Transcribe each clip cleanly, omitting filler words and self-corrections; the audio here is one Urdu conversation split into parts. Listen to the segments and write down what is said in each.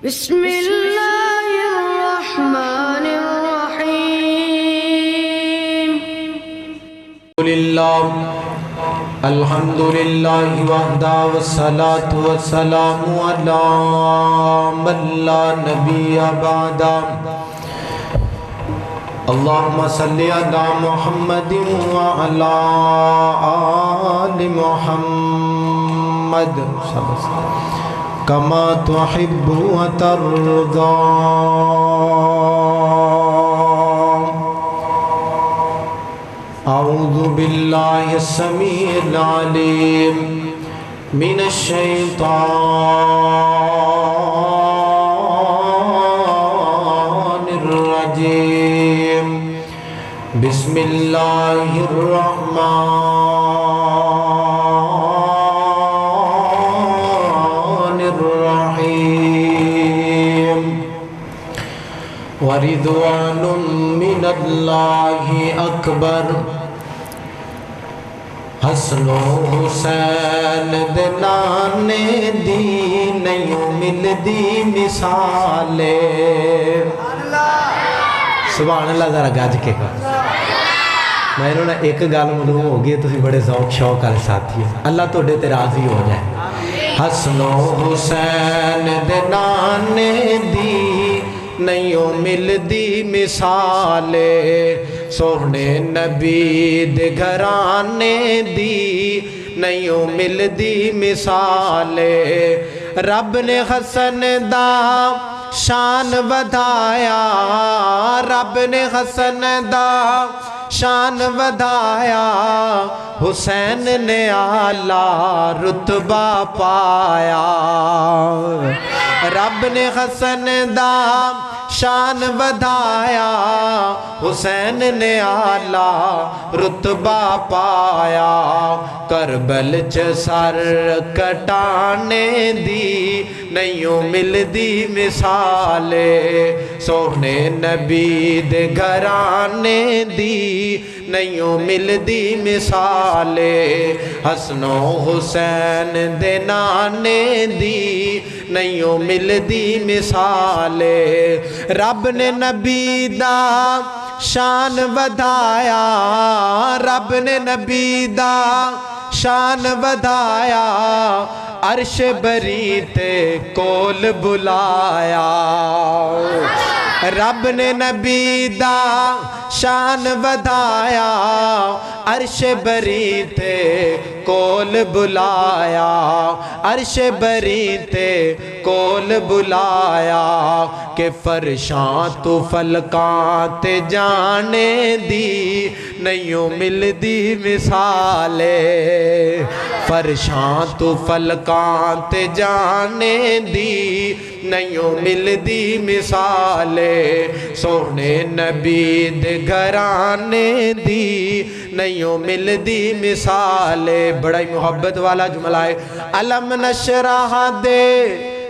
بسم اللہ الرحمن الرحیم الحمدللہ وحدہ والصلاة والسلام علی من لا نبی بعدہ اللہم صلی علی محمد وعلی آل محمد کما تحب وترضى اعوذ باللہ السمیع العلیم من الشیطان الرجیم بسم اللہ الرحمن الرحیم ورضوان من اللہ اکبر حسن و حسین دے نانے دی نہیں مل دی مثالے سبحان اللہ ذرا گاج کے کہا میں انہوں نے ایک گال معلوم ہو گئی تو بڑے ذوق شوق والے ساتھی ہیں اللہ تو تے راضی ہو جائے حسن و حسین دے نانے دی نہیں مل دی مثالے سونے نبی دے گھرانے دی نہیں مل دی مثالے رب نے حسن دا شان بدھایا رب نے حسن دا شان بدھایا حسین نے اعلیٰ رتبہ پایا رب نے حسن دا شان بدھایا حسین نے اعلیٰ رتبہ پایا کربل چ سر کٹانے دی نہیں مل دی مثالے سونے نبی دے گھرانے دی نہیں مل دی مثالے حسن و حسین دے نانے دی نہیں مل دی مثالے رب نے نبی دا شان بدھایا رب نے نبی دا شان بدھایا عرش بری تے کول بلایا رب نے نبی دا شان بدھایا عرش بری تے کول بلایا عرش بری تے کول بلایا کہ فرشاں تو فلکاں تے جانے دی نہیں مل دی مثالے فرشاں تو فلکاں تے جانے دی نہیں مل دی مثالے سونے نبی دے گھرانے دی نہیں مل دی مثالے بڑا ہی محبت والا جملہ ہے علم نشرح دے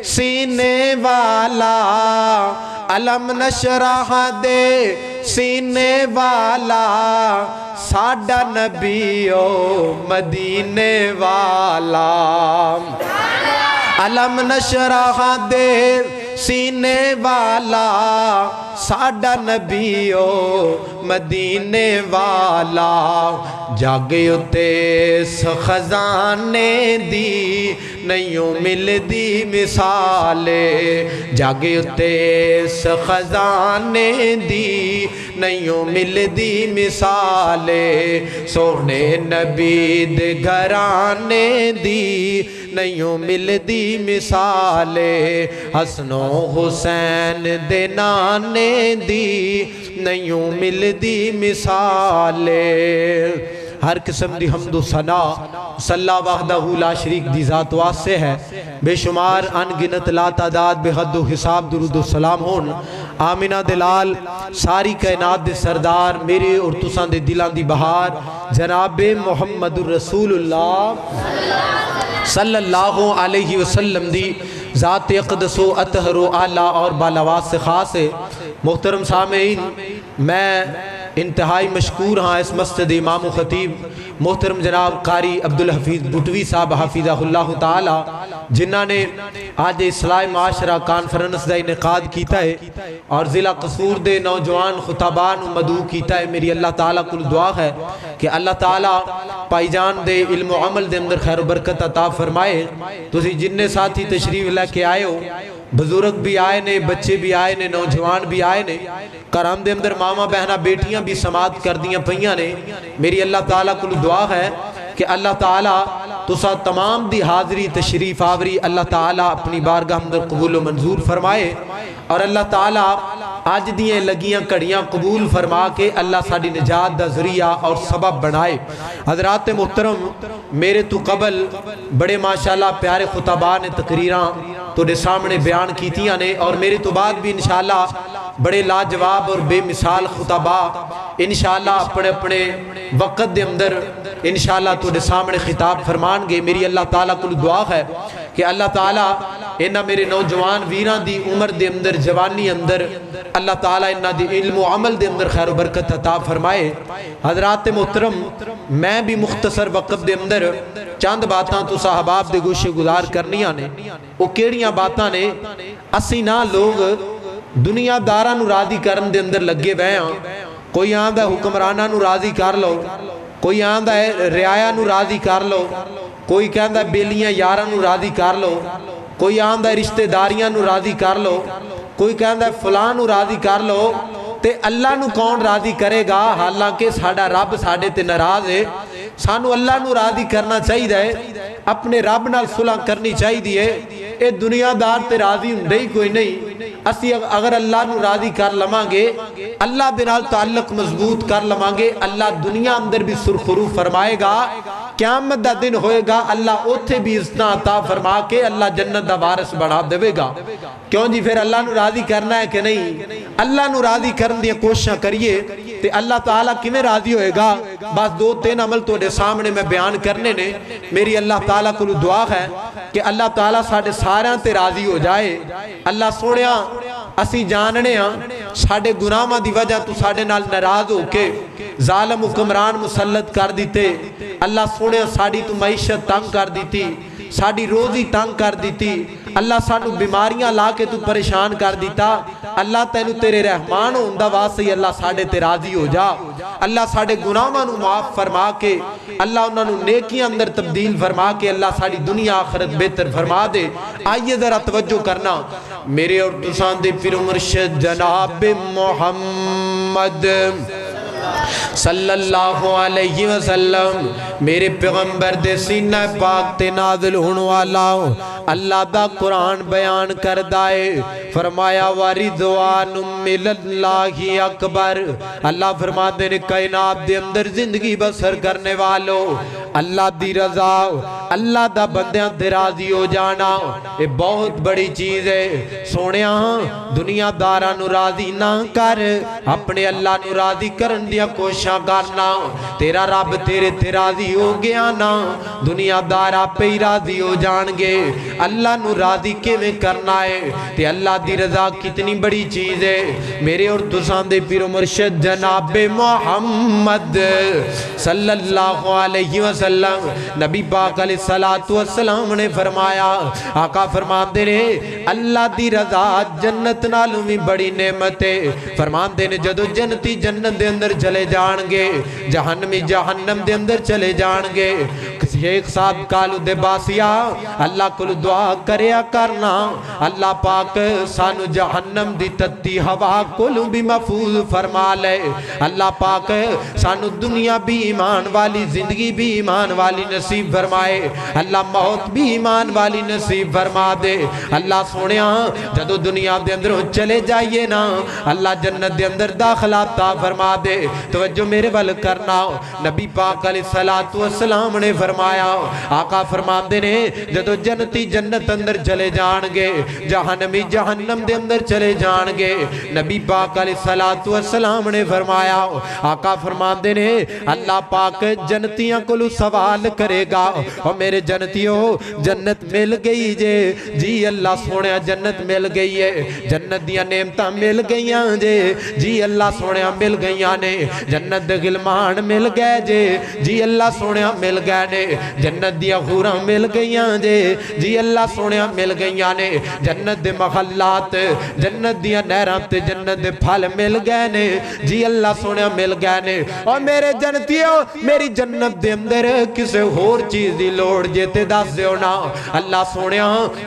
سینے والا علم نشرح دے سینے والا ساڈا نبیو مدینے والا علم نشرح دے سینے والا ساڈا نبیو مدینے والا جاگے اتے خزانے دی نہیں مل دی مثالے جاگے اتے خزانے دی نہیں مل دی مثالے سونے نبی دے گھرانے دی نہیں مل دی مثالے حسن و حسین دے نانے دی نہیں مل دی مثالے ہر قسم دی حمد و ثنا صلی وحدہ لا شریک دی ذات واسطے ہے بے شمار انگنت لا تعداد بے حد و حساب درود و سلام ہون آمینہ دلال ساری کائنات دے سردار میرے اور تساں دے دلان دی بہار جناب محمد الرسول اللہ صلی اللہ علیہ وسلم دی ذات اقدس و اطہر و اعلیٰ اور بالاواز سے خاص ہے محترم سامعین میں انتہائی مشکور ہاں اس مسجد امام و خطیب محترم جناب قاری عبدالحفیظ بٹوی صاحب حافظہ اللہ تعالی جنہاں نے آج اصلاح معاشرہ کانفرنس دا انعقاد کیتا ہے اور ضلع قصور دے نوجوان خطابان مدعو کیتا ہے. میری اللہ تعالیٰ کو دعا ہے کہ اللہ تعالیٰ پائی جان دے علم و عمل دے اندر خیر و برکت عطا فرمائے. تسی جننے ساتھی تشریف لے کے آئے ہو، بزرگ بھی آئے نے، بچے بھی آئے نے، نوجوان بھی آئے نے، کرام دے اندر ماما بہنہ بیٹیاں بھی سماعت کر دیاں پہیاں نے. میری اللہ تعالیٰ کو دعا ہے کہ اللہ تعالیٰ تسا تمام دی حاضری تشریف آوری اللہ تعالیٰ اپنی بارگاہ اندر قبول و منظور فرمائے اور اللہ تعالیٰ آج دیئے لگیاں کڑیاں قبول فرما کے اللہ ساڑی نجات دا ذریعہ اور سبب بنائے. حضرات محترم، میرے تو قبل بڑے ماشاءاللہ پیارے خطابان تقریران تو دے سامنے بیان کیتیاں نے اور میرے تو بعد بھی انشاءاللہ بڑے لاجواب اور بے مثال خطابہ انشاءاللہ اپنے اپنے وقت دے اندر انشاءاللہ تو دے سامنے خطاب فرمان گے. میری اللہ تعالیٰ کو دعا ہے کہ اللہ تعالیٰ انہا میرے نوجوان ویران دی عمر دے اندر جوانی اندر اللہ تعالیٰ انہا دی علم و عمل دے اندر خیر و برکت عطا فرمائے. حضرات محترم، میں بھی مختصر وقت دے اندر چاند باتاں تو صحباب دے گوشے گزار کرنیاں نے. وہ کیڑیاں باتاں نے اسی نہ لوگ دنیا دارہ نو راضی کرن دے اندر لگے بے ہاں. کوئی آندہ حکمرانہ نو راضی کر لو، کوئی آندہ رعایا نو راضی کر لو، کوئی کہندہ بیلیاں یاراں نو راضی کر لو، کوئی آندہ رشتہ داریاں نو راضی کر لو، کوئی کہندہ فلان نو راضی کر لو. تے اللہ نو کون راضی کرے گا؟ حالانکہ ساڑا رب ساڑے تے ناراض ہے. سانو اللہ نو راضی کرنا چاہیے ہے، اپنے رب نال صلح کرنی چاہیے. اے دنیا دار تے راضی ہندے ہی کوئی نہیں. اسی اگر اللہ نو راضی کر لمانگے، اللہ دے نال تعلق مضبوط کر لمانگے، اللہ دنیا اندر بھی سرخرو فرمائے گا. قیامت دا دن ہوئے گا، اللہ اوتھے بھی عزتاں عطا فرما کے اللہ جنت دا وارث بنا دے گا. کیوں جی پھر اللہ نو راضی کرنا ہے کہ نہیں؟ اللہ نو راضی کرن دیا کوششاں کریے تے اللہ تعالیٰ کیویں راضی ہوئے گا. بس دو تین عمل تو دے سامنے میں بیان کرنے نے. میری اللہ تعالیٰ کو دعا ہے کہ اللہ تعالیٰ ساڑے سارے تے راضی ہو جائے. اللہ سوڑیاں اسی جاننے ہاں ساڑے گناہاں دی وجہ تو ساڑے نال ناراض ہو کے ظالم حکمران مسلط کر دیتے. اللہ سوڑیاں ساڑی تو معیشت تنگ کر دیتی، ساڑی روزی تنگ کر دیتی. اللہ سانو بیماریاں لا کے تو پریشان کر دیتا. اللہ تینو تیرے رحمان ہوندہ واسطے اللہ ساڑے تے راضی ہو جا. اللہ ساڑے گناہاں نو معاف فرما کے اللہ انہاں نو نیکی اندر تبدیل فرما کے اللہ ساڑی دنیا آخرت بہتر فرما دے. آئیے ذرا توجہ کرنا. میرے اور تسان دے پیر مرشد جناب محمد صلی اللہ علیہ وسلم میرے پیغمبر دے سینہ پاک تے نازل ہونے والا اللہ دا قرآن بیان کر دائے. فرمایا وَرِضْوَانٌ مِّنَ اللَّهِ اکبر. اللہ فرما دے نے کائنات دے اندر زندگی بسر کرنے والو اللہ دی رضا، اللہ دا بندیاں دے راضی ہو جانا یہ بہت بڑی چیز ہے. سونیاں دنیا دارہ نو راضی نہ کر، اپنے اللہ نو راضی کرن دیا کوشاں کرنا. تیرا رب تیرے تے راضی ہو گیا نا، دنیا دارہ پہ ہی راضی ہو جان گے. اللہ نو راضی کے میں کرنا ہے تے اللہ دی رضا کتنی بڑی چیز ہے. میرے اور تسان دے پیر و مرشد جناب محمد صلی اللہ علیہ وسلم نبی پاک علیہ السلام نے فرمایا، آقا فرماندے نے اللہ دی رضا جنت نالوں بھی بڑی نعمت ہے. فرماندے نے جدو جنتی جنت دے اندر چلے جان گے، جہنمی جہنم دے اندر چلے جان گے. شیخ صاحب کالو دے باسیا اللہ کو دعا کریا کرنا اللہ پاک سانو جہنم دی تتی ہوا کلو بھی محفوظ فرما لے. اللہ پاک سانو دنیا بھی ایمان والی، زندگی بھی ایمان والی نصیب فرمائے. اللہ موت بھی ایمان والی نصیب فرما دے. اللہ سونیاں جدو دنیا دے اندر چلے جائیے نا اللہ جنت دے اندر داخلہ تا فرما دے. توجہ میرے بل کرنا. نبی پاک علیہ السلام نے فرمایا، آقا فرما دے نے جدو جنتی جنت اندر چلے جان گے، جہنمی جہنم دے اندر چلے جان گے۔ نبی پاک علیہ السلام نے فرمایا، آقا فرماندے نے اللہ پاک جنتیاں کو سوال کرے گا، اور میرے جنتیوں جنت مل گئی جے؟ جی اللہ سونے جنت مل گئی ہے، جنت دیا نعمتاں مل گئیاں جے؟ جی اللہ سونے مل گئیاں نے۔ جنت دے غلمان مل گئے جے؟ جی اللہ سونے مل گئے نے۔ جنت دیا حوراں مل گئیاں جے؟ جی اللہ سونے مل گئیاں نے۔ جنت دے محلات، جنت دیا نہراں تے جنت دے پھل مل گئے نے؟ جی اللہ سونے مل گئے نے۔ اور میرے جنتیوں میری جنت دے اندر کسے اور چیز دی لوڑ جے تے دس دیو نا۔ اللہ سونے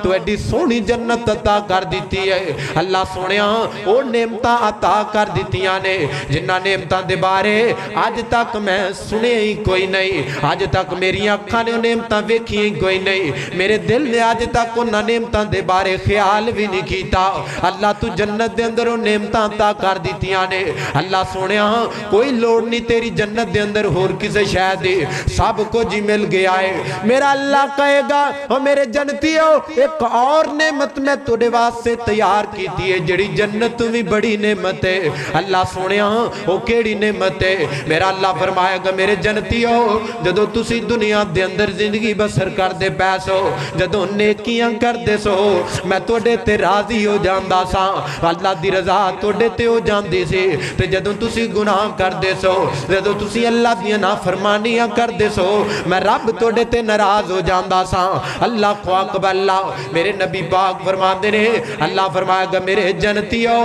تو ایڈی سونی جنت عطا کر دیتی ہے، اللہ سونے اور نعمتاں عطا کر دیتیاں نے جنہ نعمتاں دے بارے آج تک میں سنے ہی کوئی نہیں، آج تک میری آنکھاں نے نعمتاں ویکھی ہی کوئی نہیں، میرے دل نے آج تک انہ نعمتاں دے بارے خیال بھی نہیں کیتا۔ اللہ تو جنت دے اندر نعمتاں عطا کر دیتیاں نے۔ اللہ سونے کوئی لوڑ نہیں تیری جنت دے اندر اور کسے شاید دی، سب کو جی مل گیا ہے۔ میرا اللہ کہے گا اور میرے جنتیوں ایک اور نعمت میں توڑے واسطے تیار کی ہے، جڑی جنت بھی بڑی نعمت ہے۔ اللہ سونے وہ کیڑی نعمت ہے؟ میرا اللہ فرمائے گا میرے جنتیوں جدو تسی دنیا دے اندر زندگی بسر کر دے پیسو، جدو نیکیاں کر دے سو، میں توڑے تے راضی ہو جاندہ سا، اللہ دی رضا توڑے تے ہو جاندی سی۔ تے جدو تسی گناہ کر دے سو، جدو تسی اللہ دی نافرمانیاں کر دے سو، میں رب توڑے تے ناراض ہو جاندہ سا۔ اللہ خواقب اللہ میرے نبی پاک فرماندے نے، اللہ فرمائے گا میرے جنتیوں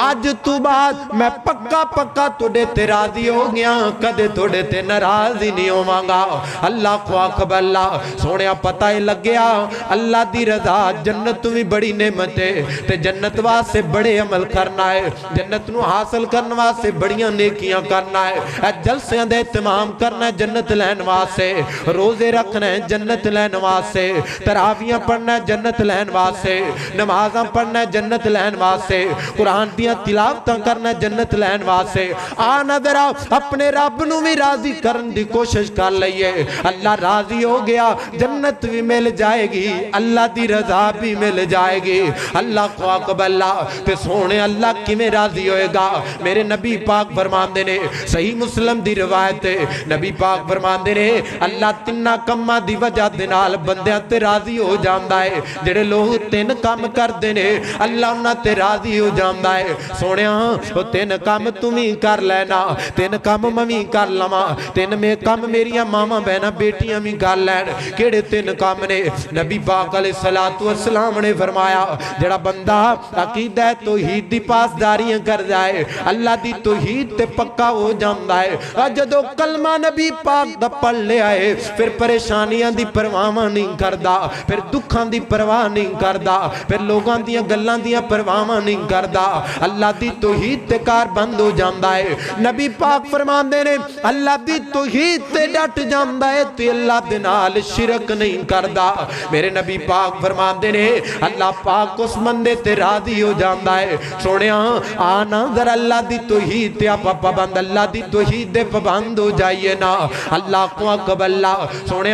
آج تو بعد میں پکا پکا توڑے تے راضی ہو گیا، کدے توڑے تے ناراض ہی نہیں ہو مانگا۔ اللہ خواقب اللہ سونے پتہ ہی لگ گیا اللہ دی رضا جنت بھی بڑی نعمت ہے، تے جنت واسے بڑے عمل کرنا ہے، جنت نو حاصل کرنا واسے بڑیاں نیکیاں کرنا ہے، جلسیاں دے اہتمام کرنا ہے جنت لین واسے، روزے رکھنا ہے جنت لین واسے، تراویاں پڑھنا ہے جنت لین واسے، نمازاں پڑھنا ہے جنت لین واسے، قرآن دیاں تلاوتاں کرنا ہے جنت لین واسے۔ آنا ذرا اپنے رب نو بھی راضی کرن دی کوشش کر لئیے، اللہ راضی ہو گیا جنت بھی مل جائے گی، اللہ دی رضا بھی مل جائے گی۔ اللہ خواقب اللہ تے سونے اللہ کی میں راضی ہوئے گا۔ میرے نبی پاک فرماندے نے صحیح مسلم دی روایت ہے، نبی پاک فرماندے نے اللہ تنہ کمہ دی وجہ دنال بندیاں تے راضی ہو جاندہ ہے، جڑے لوگ تین کام کر دینے اللہ انہاں تے راضی ہو جاندہ ہے۔ سونے وہ تین کام تمہیں کر لینا، تین کام ممی کر لما، تین میں کام میریاں ماما بہنا بیٹیاں بھی کر لین۔ کیڑے تین کام نے؟ نبی پاک علیہ السلام نے فرمایا جڑا بندہ عقیدہ توحید دی پاسداریاں کر جائے اللہ دی توحید تے پکا ہو جاندہ ہے، جدو کلمہ نبی پاک دا پڑھ لے آئے پھر پریشانیاں دی پرواہ نہیں کردہ، پھر دکھان دی پرواہ نہیں کردہ، پھر لوگان دیاں گلان دیاں پرواہ نہیں کردہ، اللہ دی توحید تے کار بند ہو جاندہ ہے۔ نبی پاک فرمان دے نے اللہ دی توحید تے ڈٹ جاندہ ہے تے اللہ دنال شرک نہیں کردہ۔ میرے نبی پاک فرمان دے نے اللہ پاک اس مندے تے راضی ہو جاندہ ہے۔ سونے آنا ذرا اللہ دی توحید تے آپ پابند، اللہ دی توحید دے پابند ہو جائیے نا۔ اللہ کو اکب اللہ سونے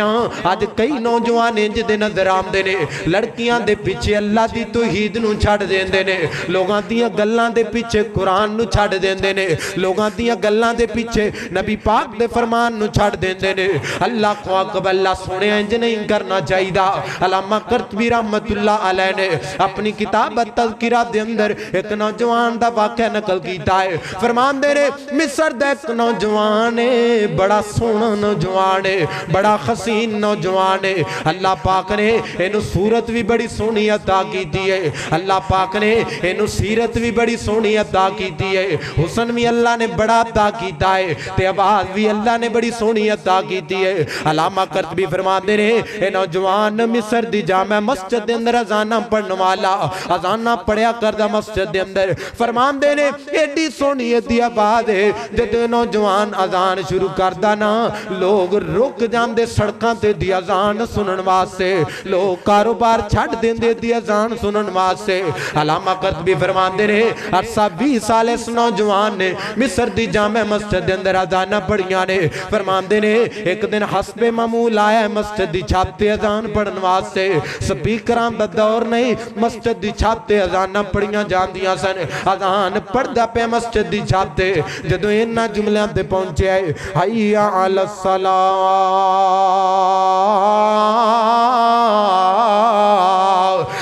آج کئی نوجوان انج دے نظر آم دے نے لڑکیاں دے پیچھے اللہ دی توحید نو چھڑ دین دے نے، لوگاں دیاں گلان دے پیچھے قرآن نو چھڑ دین دے نے، لوگاں دیاں گلان دے پیچھے نبی پاک دے فرمان نو چھڑ دین دے نے۔ اللہ کو اکب اللہ سونے انج نہیں کرنا چاہیے دا۔ علامہ قرطبی رحمت اللہ علیہ نے اپنی کتاب تذکرہ دے اندر ایک نوجوان دا واقعہ نقل کیتا ہے، فرمان دے رہے مصر دا ایک نوجوان ہے، بڑا سونا نوجوان ہے، بڑا حسین نوجوان ہے، اللہ پاک نے انہوں صورت بھی بڑی سونی عطا کی دی ہے، اللہ پاک نے انہوں سیرت بھی بڑی سونی عطا کی دی ہے، حسن بھی اللہ نے بڑا عطا کیتا ہے، تے آواز بھی اللہ نے بڑی سونی عطا کی دی ہے۔ علامہ قرطبی فرمان دے رہے اے نوجوان مصر دی جامع مسجد دے اندر ازانہ پڑھنے والا، ازانہ پڑھیا کردہ مسجد دے اندر، فرمان دے نے ایڈی سونی دی آواز ہے جد نوجوان ازان شروع کردہ نا لوگ رک جاندے سڑکاں تے دی ازان سنن واسے، لوگ کاروبار چھڑ دین دے دی ازان سنن واسے۔ علامہ قرطبی فرمان دے رہے عرصہ 20 سال اس نوجوان نے مصر دی جامع مسجد دے اندر ازانہ پڑھیاں نے، فرمان دے نے ایک دن حسب معمول آیا ہے مسجد دی چھت تے ازان پڑھن واسے۔ واسطے سپیکراں دا دور نہیں مسجد دی چھت تے اذاناں پڑھیاں جاندیاں سن اذان پڑھدا پیا مسجد دی چھت تے جدوں انہاں جملیاں تے پہنچے حی علی الصلاۃ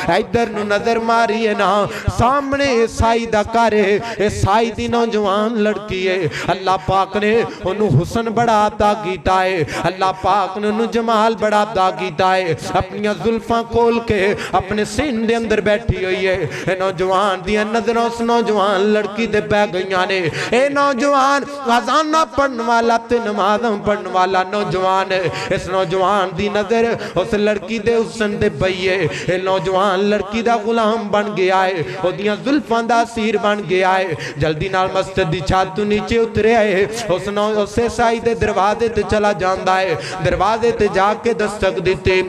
ادھر نو نظر ماری ہے نا سامنے سائی دا گھر ہے اے سائی دی نوجوان لڑکی ہے اللہ پاک نے انہوں حسن بڑا عطا کیتا ہے اللہ پاک نے انہوں جمال بڑا عطا کیتا ہے اپنی زلفاں کھول کے اپنے سین دے اندر بیٹھی ہوئی ہے اے نوجوان دی نظر اس نوجوان لڑکی دے پہ گئیاں نے اے نوجوان اذانہ پڑھن والا تے نمازاں پڑھن والا نوجوان ہے اس نوجوان دی نظر اس لڑکی دے حسن دے پئی ہے اے نوجوان لڑکی دا غلام بن گیا ہے او دیاں زلفاں دا اسیر بن گیا ہے جلدی نال مسجد دی چھت تو نیچے اترے آئے اسے سائی دے دروازے تے چلا جاندا ہے دروازے تے جا کے دستک دیتے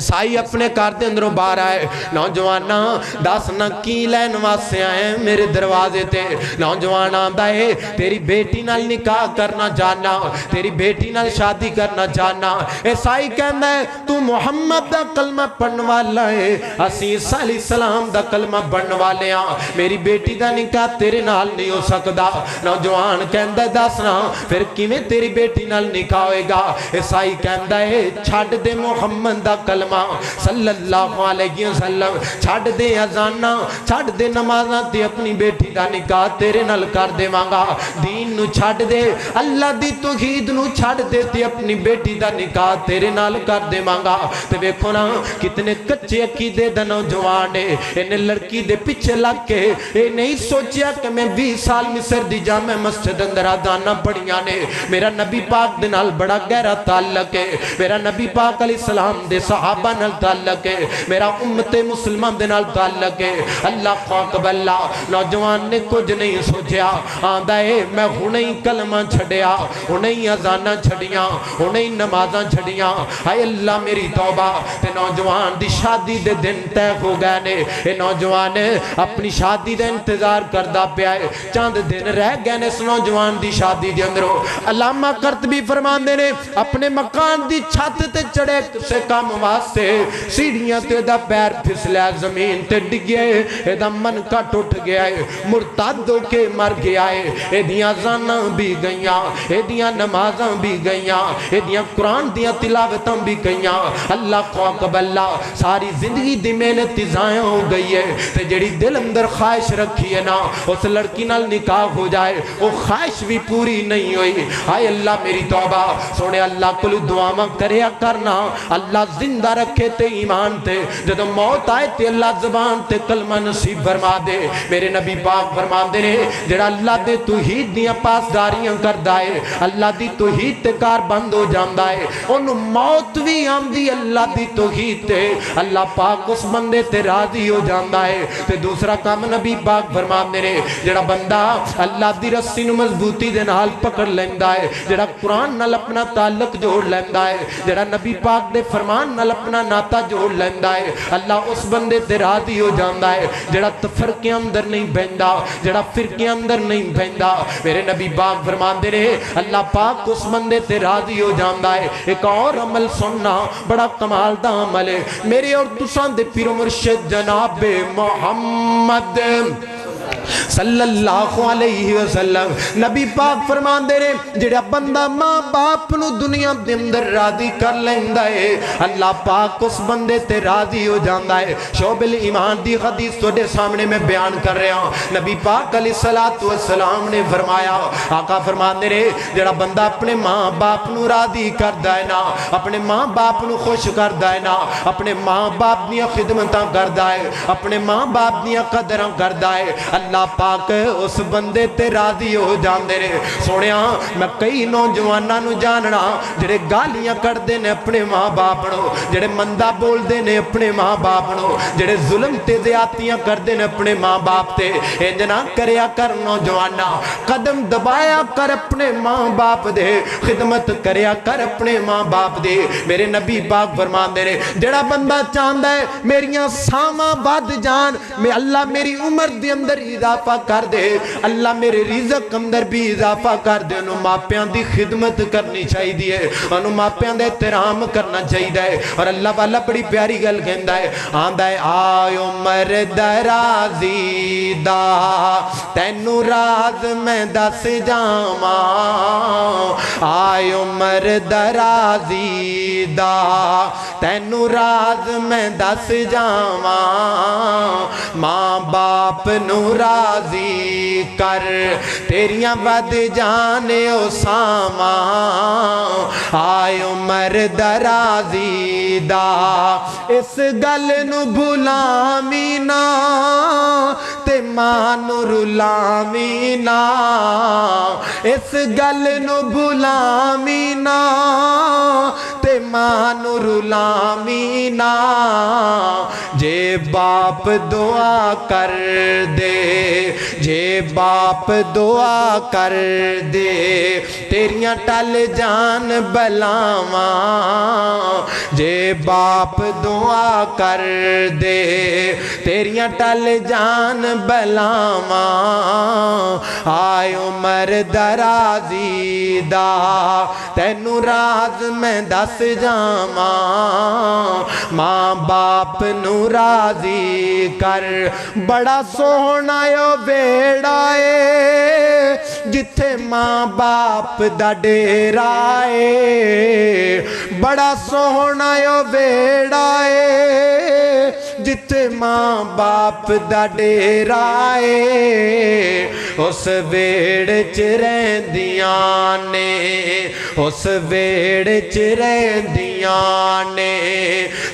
سائی اپنے گھر دے اندروں باہر آئے نوجوانا دس نہ کی لین واسطے آئے میرے دروازے تے نوجوان آندا ہے تیری بیٹی نال نکاح کرنا چاہنا تیری بیٹی نال شادی کرنا چاہنا اے سائی کہندا ہے تو محمد دا کلمہ پڑھن والا ہے اسی عیسیٰ علیہ السلام دا کلمہ پڑھن والے ہاں میری بیٹی دا نکاح تیرے نال نہیں ہو سکدا نوجوان کہندا ہے دس نہ پھر کیویں تیری بیٹی نال نکاح ہوئے گا اے سائی کہندا ہے چھڈ دے محمد دا کلمہ صلی اللہ علیہ وسلم چھڑ دے اذانہ چھڑ دے نمازاں تے اپنی بیٹی دا نکاح تیرے نال کر دے مانگا دین نو چھڑ دے اللہ دی توحید نو چھڑ دے تے اپنی بیٹی دا نکاح تیرے نال کر دے مانگا تے ویکھو نا کتنے کچے عقیدے دا نوجوان ہے انہیں لڑکی دے پیچھے لگ کے اے نہیں سوچیا کہ میں 20 سال مصر دی جامع مسجد اندر اذانہ پڑھیاں نے میرا نبی پاک دے نال بڑا گہرا تعلق ہے میرا نبی پاک علیہ السلام دے صحابہ نال تعلق ہے میرا امت مسلمان دے نال تعلق ہے اللہ خاک اللہ نوجوان نے کچھ نہیں سوچیا آندا ہے میں ہنیں کلمہ چھڑیا ہنیں اذانہ چھڑیاں ہنیں نمازاں چھڑیاں ہائے اللہ میری توبہ تے نوجوان دی شادی دے دن طے ہو گئے نے اے نوجوان اپنی شادی دے انتظار کردہ پیا ہے چاند دن رہ گئے نے اس نوجوان دی شادی دے اندروں علامہ قرطبی فرمان دے نے اپنے مکان دی چھت تے چڑھے سے کام واسطے سیڑھیاں تے دا پیر پھسلیا زمین تے ڈگیا ہے اے دا من کا ٹوٹ گیا ہے مرتد ہو کے مر گیا ہے اے دیاں زاناں بھی گئیاں اے دیاں نمازاں بھی گئیاں اے دیاں قرآن دیاں تلاوتاں بھی گئیاں اللہ خواقب اللہ ساری زندگی دی محنت ضائع ہو گئی ہے تے جڑی دل اندر خواہش رکھی ہے نا اس لڑکی نال نکاح ہو جائے وہ خواہش بھی پوری نہیں ہوئی ہائے اللہ میری توبہ سونے اللہ کل دعاواں کریا کرنا اللہ زندہ رکھے تے ایمان تے جدو موت آئے تے اللہ زبان تے کلمہ نصیب فرما دے میرے نبی پاک فرما دے نے جڑا اللہ دے توحید دیاں پاسداریاں کردہ ہے اللہ دی توحید تے کار بند ہو جاندہ ہے انہوں موت بھی ہم دی اللہ دی توحید تے اللہ پاک اس بندے تے راضی ہو جاندہ ہے تے دوسرا کام نبی پاک فرما دے نے جڑا بندہ اللہ دی رسی نو مضبوطی دے نال پکڑ لیندہ ہے جڑا قرآن نال اپنا تعلق جوڑ لیندہ ہے جڑا نبی پاک دے فرمان نال اپنا ناتا جوڑ لیندہ ہے اللہ اس بندے تے راضی ہو جاندہ ہے جڑا تفرقے اندر نہیں بہندہ جڑا فرقے اندر نہیں بہندہ میرے نبی پاک فرمان دے رہے اللہ پاک اس بندے تے راضی ہو جاندہ ہے ایک اور عمل سننا بڑا کمال دا عمل ہے میرے اور تسان دے پیر و مرشد جناب محمد صلی اللہ علیہ وسلم نبی پاک فرمان دے رہے جڑا بندہ ماں باپ نو دنیا دے اندر راضی کر لیندہ ہے اللہ پاک اس بندے تے راضی ہو جاندہ ہے شعب الایمان دی حدیث تو دے سامنے میں بیان کر رہا ہوں نبی پاک علیہ السلام نے فرمایا آقا فرمان دے رہے جڑا بندہ اپنے ماں باپ نو راضی کردہ ہے نا اپنے ماں باپ نو خوش کردہ ہے نا اپنے ماں باپ دیا خدمتاں کردہ ہے اپنے ماں باپ دیا قدراں کردہ ہے اللہ پاک اس بندے تے راضی ہو جاندے رہے سوڑیاں میں کئی نوجواناں نو جاننا جڑے گالیاں کر دے نے اپنے ماں باپ نو جڑے مندہ بول دے نے اپنے ماں باپ نو جڑے ظلم تے زیادتیاں کر دے نے اپنے ماں باپ تے انجنا کریا کر نوجوانا قدم دبایا کر اپنے ماں باپ دے خدمت کریا کر اپنے ماں باپ دے میرے نبی پاک فرمان دے رہے جڑا بندہ چاندہ ہے میریاں ساما باد جان میں اللہ میری عمر دے اندر اضافہ کر دے اللہ میرے رزق اندر بھی اضافہ کر دے انہوں ماپیاں دی خدمت کرنی چاہی دی ہے انہوں ماپیاں دے احترام کرنا چاہی دی ہے اور اللہ والا بڑی پیاری گل کہندا ہے آندا ہے آئے عمر درازی دا تینو راز میں دس جاواں آئے عمر درازی دا تینو راز میں دس جاواں ماں باپ نو راضی کر تیریاں ود جانے او ساواں آئے عمر درازی دا اس گل نو بھلاویں نا تے ماں نو رلاویں نا اس گل نو بھلاویں نا تے ماں نو رلاویں نا جے باپ دعا کر دے جے باپ دعا کر دے تیریاں ٹل جان بلاواں جے باپ دعا کر دے تیریاں ٹل جان بلاواں آئے عمر درازی دا تینو راز میں دس جاواں ماں باپ نو راضی کر بڑا سونا یو بیڑا اے جتھے ماں باپ دا ڈیرا اے بڑا سونا یو بیڑا اے جتھے ماں باپ دا ڈیرا اے اس ویڑ چ رہندیاں نے اس ویڑ چ رہندیاں نے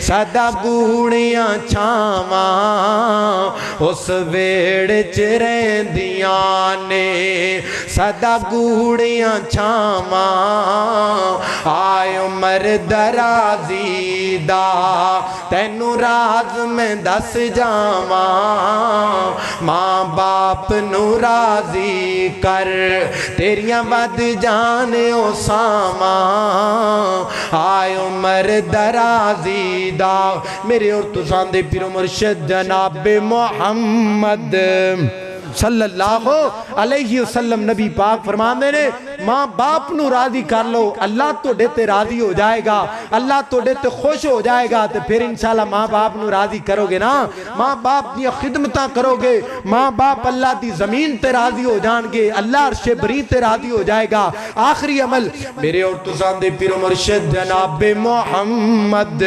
سدا گوڑیاں چھاواں اس ویڑ چ رہندیاں نے سدا گوڑیاں چھاواں آئے عمر درازی دا تینو راز میں دس جاواں ماں باپ نو راضی کر تیریاں ود جانے او ساواں آئے عمر درازی دا میرے اور تسان دے پیر مرشد جناب محمد صلی اللہ علیہ وسلم نبی پاک فرمان دے نے ماں باپ نو راضی کر لو اللہ تو ڈیتے راضی ہو جائے گا اللہ تو ڈیتے خوش ہو جائے گا تو پھر انشاءاللہ ماں باپ نو راضی کرو گے نا ماں باپ دی خدمتاں کرو گے ماں باپ اللہ دی زمین تے راضی ہو جان گے اللہ عرش بری تے راضی ہو جائے گا آخری عمل میرے اور تسان دے پیر مرشد جناب محمد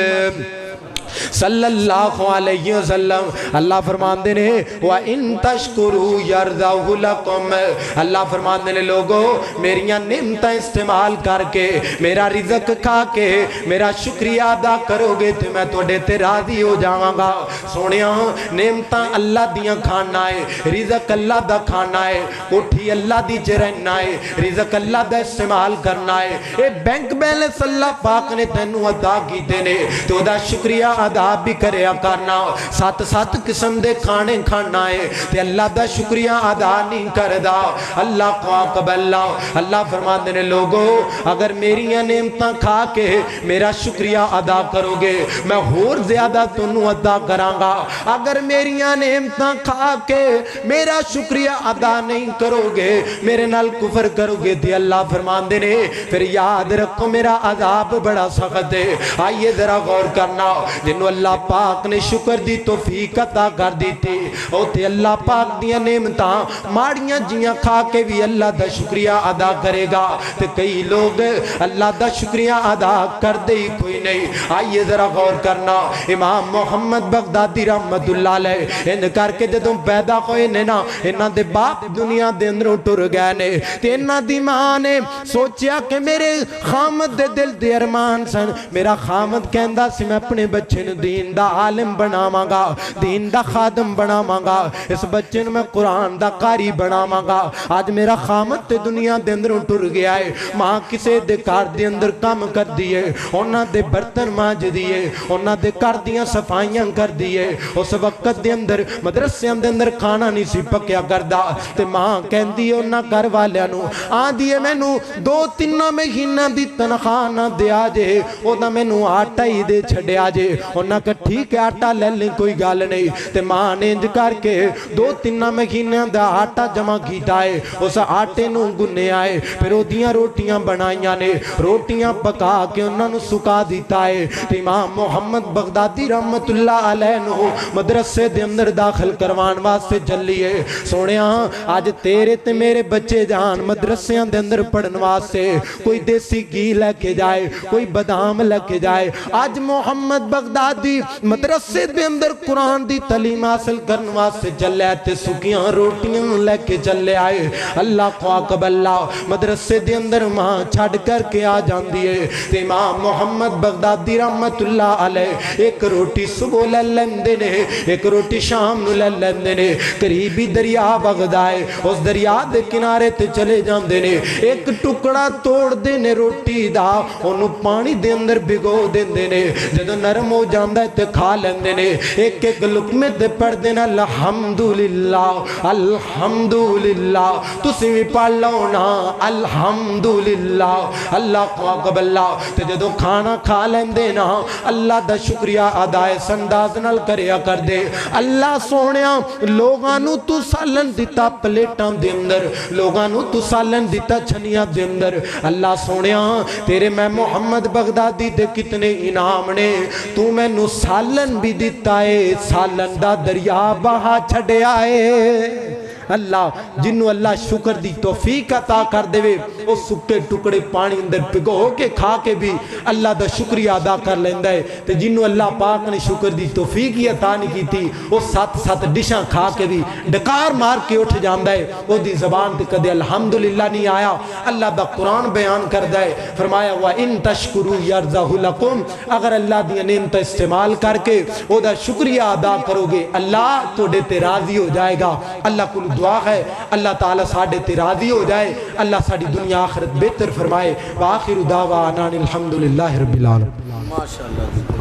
صلی اللہ علیہ وسلم اللہ فرمان دینے وَإِن تَشْكُرُوا يَرْضَوْهُ لَكُمْ اللہ فرمان دینے لوگو میریاں نعمتیں استعمال کر کے میرا رزق کھا کے میرا شکریہ ادا کرو گے تو میں توڑے تے راضی ہو جاواں گا سونیاں نعمتاں اللہ دیاں کھانا ہے رزق اللہ دا کھانا ہے اٹھی اللہ دی چرہنا ہے رزق اللہ دا استعمال کرنا ہے اے بینک بیلنس اللہ پاک نے تینوں ادا کی دینے تو دا شکریہ ادا بھی کریا کرنا سات سات قسم دے کھانے کھانا ہے تے اللہ دا شکریہ ادا نہیں کردہ اللہ کو قبل اللہ فرمان دینے لوگو اگر میری نعمتاں کھا کے میرا شکریہ ادا کرو گے میں اور زیادہ تنوں ادا کرانگا اگر میری نعمتاں کھا کے میرا شکریہ ادا نہیں کرو گے میرے نال کفر کرو گے تے اللہ فرمان دینے پھر یاد رکھو میرا عذاب بڑا سخت ہے آئیے ذرا غور کرنا جنہوں اللہ پاک نے شکر دی توفیق عطا کر دی تھی او تے اللہ پاک دیا نعمتاں ماڑیاں جیاں کھا کے بھی اللہ دا شکریہ ادا کرے گا تے کئی لوگ اللہ دا شکریہ ادا کر دے ہی کوئی نہیں آئیے ذرا غور کرنا امام محمد بغدادی رحمت اللہ علیہ ان کر کے جدوں پیدا ہوئے نے نا انہاں دے باپ دنیا دے اندروں ٹر گئے نے تے انہاں دی ماں نے سوچیا کہ میرے خامد دے دل دے ارمان سن میرا خامد کہندا سی میں اپنے بچے نے دین دا عالم بناواں گا دین دا خادم بناواں گا اس بچے نے میں قرآن دا قاری بناواں گا آج میرا خامد تے دنیا دے اندروں ٹر گیا ہے ماں کسے دے کار دے اندر کام کر دیئے انہاں دے برتن مانج دیئے انہاں دے کار دیاں صفائیاں کر دیئے اس وقت دے اندر مدرسے دے اندر کھانا نہیں سی پکیا کردہ تے ماں کہن دیئے انہاں کر والیانو آن دیئے میں نو 2-3 مہینہ دی تنخواہ نہ دے آجے او دا میں نو آٹا ہی دے چھڑے آجے انہاں کہ ٹھیک ہے آٹا لے لیں کوئی گال نہیں تے ماں نے انج کر کے 2-3 مہینے دا آٹا جمع کیتا ہے اس آٹے نو گنے آئے پھر او دیاں روٹیاں بنائیاں نے روٹیاں پکا کے انہاں نو سکا دیتا ہے تے امام محمد بغدادی رحمت اللہ علیہ نو مدرسے دے اندر داخل کروان واسطے چلیے سونیا آج تیرے تے میرے بچے جان مدرسیاں دے اندر پڑھن واسطے کوئی دیسی گھی لے کے جائے کوئی بادام لے کے جائے آج محمد بغدادی مدرسے دے اندر قرآن دی تعلیم حاصل کرن واسطے چلے تے سکیاں روٹیاں لے کے چلے آئے اللہ کو عقب اللہ مدرسے دے اندر ماں چھڑ کر کے آ جاندی ہے تے امام محمد بغدادی رحمت اللہ علیہ ایک روٹی صبح لے لیندے نے ایک روٹی شام نو لے لیندے نے قریبی دریا بغدا ہے اس دریا دے کنارے تے چلے جاندے نے ایک ٹکڑا توڑ دے نے روٹی دا انہوں پانی دے اندر بگو دیندے نے جدو نرم ہو جاندہ ہے تے کھا لیندے نے ایک ایک لقمے دے پڑھ دینا الحمدللہ الحمدللہ تسی بھی پڑھ لو نا الحمدللہ اللہ کو عقب اللہ تے جدو کھانا کھا لیندے نا اللہ دا شکریہ ادائے سنداز نال کریا کر دے اللہ سونیا لوگانو تو سالن دیتا پلیٹاں دے اندر لوگانو تو سالن دیتا چھنیاں دے اندر اللہ سونیا تیرے میں محمد بغدادی دے کتنے انعام نے تو میں نو سالن بھی دیتا ہے سالن دا دریا بہا چھڑے آئے اللہ جنہوں اللہ شکر دی توفیق عطا کر دے وہ سکے ٹکڑے پانی اندر پگو کے کھا کے بھی اللہ دا شکریہ ادا کر لیندہ ہے تے جنہوں اللہ پاک نے شکر دی توفیق عطا نہیں کی تھی وہ 7 ڈشاں کھا کے بھی ڈکار مار کے اٹھ جاندہ ہے وہ دی زبان تے کدے الحمدللہ نہیں آیا اللہ دا قرآن بیان کردہ ہے فرمایا وَإِن تَشْكُرُوا يَرْزَهُ لَكُمْ اگر اللہ دی نعمت استعمال کر کے وہ دا شکریہ ادا کرو گے اللہ تو دیتے راضی ہو جائے گا اللہ کو دعا ہے اللہ تعالیٰ ساڑھے تے راضی ہو جائے اللہ ساڑھی دنیا آخرت بہتر فرمائے وآخر دعوانا الحمدللہ رب العالمین.